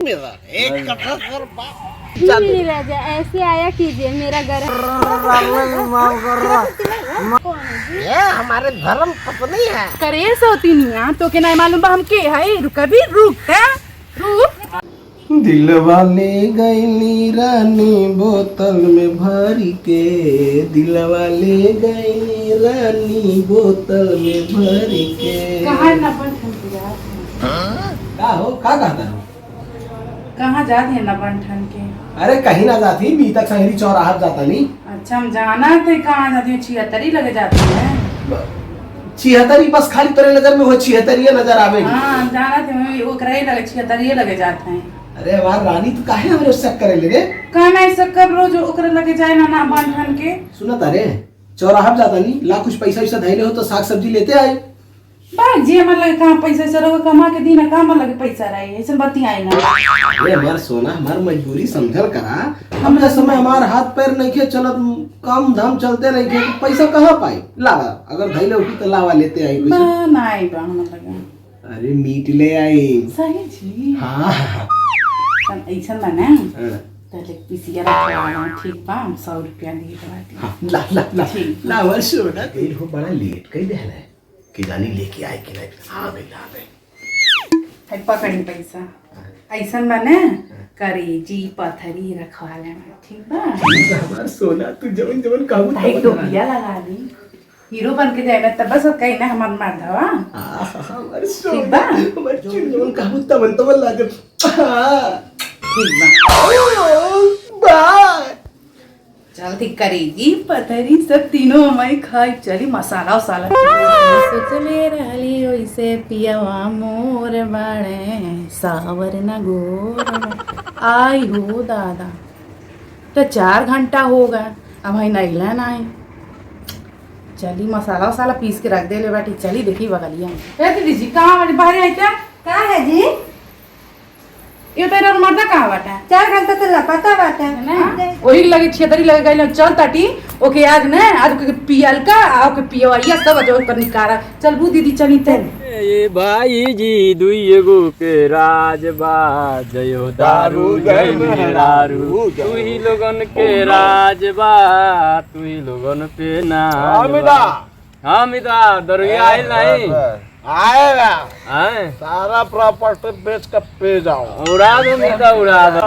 मेरा एक कट्ठा सर नहीं राजा, ऐसे आया कीजिए, मेरा घर ये हमारे धर्म पत्नी है। करे सोती नहीं तो के नहीं मालूम बा हम के है। रुक भी रुक है रुक। दिल वाले गईली रानी बोतल में भरी के, दिल वाले गईली रानी बोतल में भरी के। कहाँ न बन का हो का कहता हो? कहाँ जाते हैं न बन ठन के? अरे कहीं ना जाती, मी तक शहरी चौराहा जाता नहीं। अच्छा हम जाना थे, कहाँ जाती है? 76 लगे जाते हैं। 76 बस खाली तेरे नजर में वो 76 नजर आवेगी। हाँ जाना थे, वो करे लगे 76 लगे जाते हैं। अरे वाह रानी, तू काहे हमरे शक करे लगे? कहना ऐसा कब रोज ओकरे लगे जाए ना बन ठन के। सुना तारे, चौराहा जाता नहीं, ला कुछ पैसा वैसा धैले हो तो साग सब्जी लेते आए। बाग जी हमारे लगे कहाँ पैसा से रहो, कमा के दीना कहाँ लगे पैसा रहे, ऐसा बत्ती आई ना। अरे हमार सोना, हमार मजबूरी समझल करा। हम समय हमार हाथ पैर नहीं खे चलत, काम धाम चलते नहीं खे, तो पैसा कहाँ पाई? लावा अगर धैले उठी तो लावा लेते आई कुछ। नहीं बा हमारे लगे। अरे मीट ले आई। सही जी। हाँ ऐसा बना तले पीसिया रखवा, ठीक बा, 100 रुपया दिए दवाती। हाँ, ला ला ला ला वो सोना तेल हो बड़ा लेट कई देहला है कि जानी लेके आए कि नहीं। हाँ भाई ला भाई है पकड़ी पैसा ऐसा बने करेजी पथरी रखवा लेना, ठीक बा। हमार सोना, तू जवन जवन कहू भाई टोपिया लगा दी, हीरो बन के जाएगा तब बस कहीं ना हमार मर्दवा। हमार सोना, ठीक बा। हमार जवन कहू तवन तवन लागत। ठीक बा, चल ठीक करेगी पथरी सब तीनों हमारी खाई चली मसाला वसाला। सोचले रहली वैसे पियावा मोर बाड़े सावर न गोर। आई हो दादा, तो 4 घंटा हो गया अब भाई नैला नहीं। चली मसाला वसाला पीस के रख दे ले बाटी, चली देखी बगलिया। दीदी जी कहाँ बाटी, बाहर आई क्या? कहाँ है जी? ये तेरा मर्दा कहाँ बाटा? 4 घंटा तो लापता बाटा वही लगे 76 लगे गए चल ताटी ओके आज न आज के पियल का ओके पियवैया सब जो कर निकारा। चल बू दीदी चली तेल। ये भाई जी दुई एगो के राजबा जयो दारू जय मेहरारू, तू ही लोगन के राजबा तू ही लोगन पे नाजबा। हाँ मिता दरुया आइल नहीं आएगा आए सारा प्रॉपर्टी बेच कर पे जाओ। उड़ा दो मिता उड़ा दो।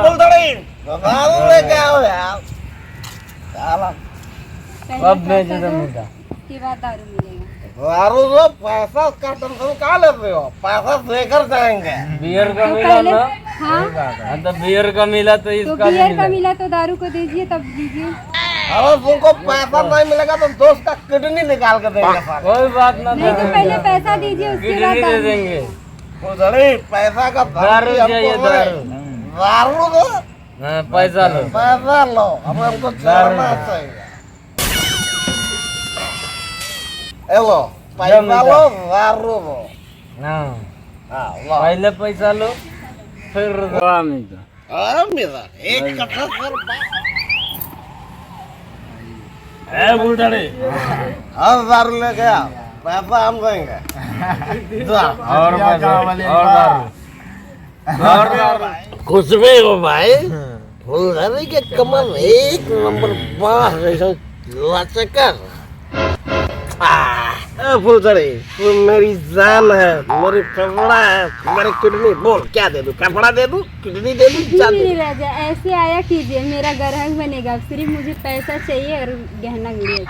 दारू लेके आओ यार। कब बेचे तो मिता? की बात दारू मिलेगा? दारू जो पैसा का टेंशन कहाँ लेते हो? पैसा देकर जाएंगे। बियर का मिला ना? हाँ तो बियर का मिला तो तो इसका बियर का मिला तो दारू को दीजिए तब दीजिए। अगर तुमको पैसा नहीं मिलेगा तो दोस्त का किडनी निकाल कर देंगे सारे। कोई बात ना, नहीं तो पहले पैसा दीजिए उसके बाद किडनी दे देंगे। उधड़ी पैसा का दारू चाहिए दारू। दारू दो, हाँ पैसा लो। पैसा लो, अब हमको चलना चाहिए। लो पैसा लो, दारू लो। हाँ हाँ लो। पहले पैसा लो फिर मिता। मेरा एक कट्ठा सर दारू लेके आओ, पैसा हम देंगे। और कुछ भी हो भाई, फुलझड़ी के कमल एक नंबर बाह जैसा लचकर। फुलझड़ी तू मेरी जान है, मेरी फेफड़ा है, मेरी किडनी। बोल क्या दे दूं? फेफड़ा दे दूं, किडनी दे दूं, क्या दे नहीं राजा, ऐसे आया कीजिए, मेरा ग्राहक बनेगा। सिर्फ मुझे पैसा चाहिए और गहना गुड़िया।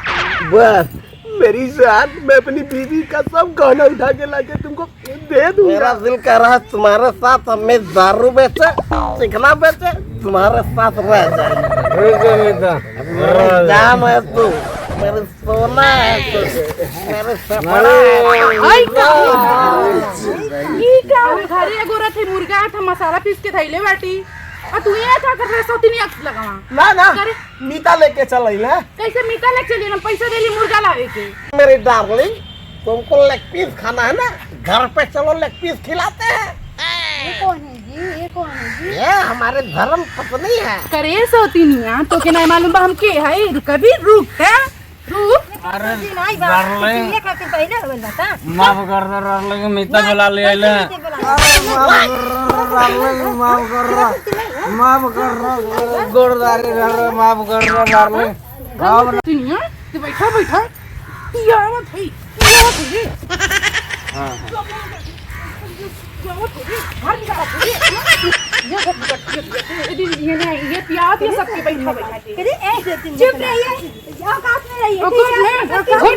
बस मेरी जान, मैं अपनी बीवी का सब गहना उठा के लाके तुमको दे दूंगा। मेरा दिल कर रहा है तुम्हारे साथ हमें दारू बेचे, चिकना बेचे, तुम्हारे साथ रह जाए। मेरी जान है तू, मेरी सोना है तू, मेरे फेफड़ा आई का ई का घरे एगो रथे मुर्गा था मसाला पीस के थैले बाटी और तू ये था कर रहे सोती नहीं लगावा ना ना मीता लेके चल रही है। कैसे मीठा लग चली ना पैसा देली मुर्गा लावे के। मेरी डार्लिंग, तुमको लेग पीस खाना है ना, घर पे चलो लेग पीस खिलाते हैं। ये कौन है जी? ये कौन है जी? ये हमारे धर्म पत्नी है। करे सोती नहीं तो के नहीं मालूम बा हम के है। रुक भी रुक है रुक। अरे डार्लिंग माफ कर दो डार्लिंग मिता बुला ले आइले माफ कर गोरदारी माफ कर डार्लिंग दुनिया तू बैठा बैठा या मत भाई हां ये प्याज ये सबके बैठा बैठा चुप रहिए औकात में रहिए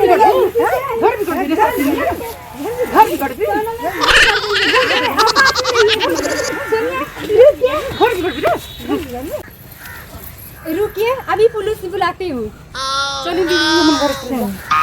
रुकिए अभी पुलिस बुलाती हूँ चलिए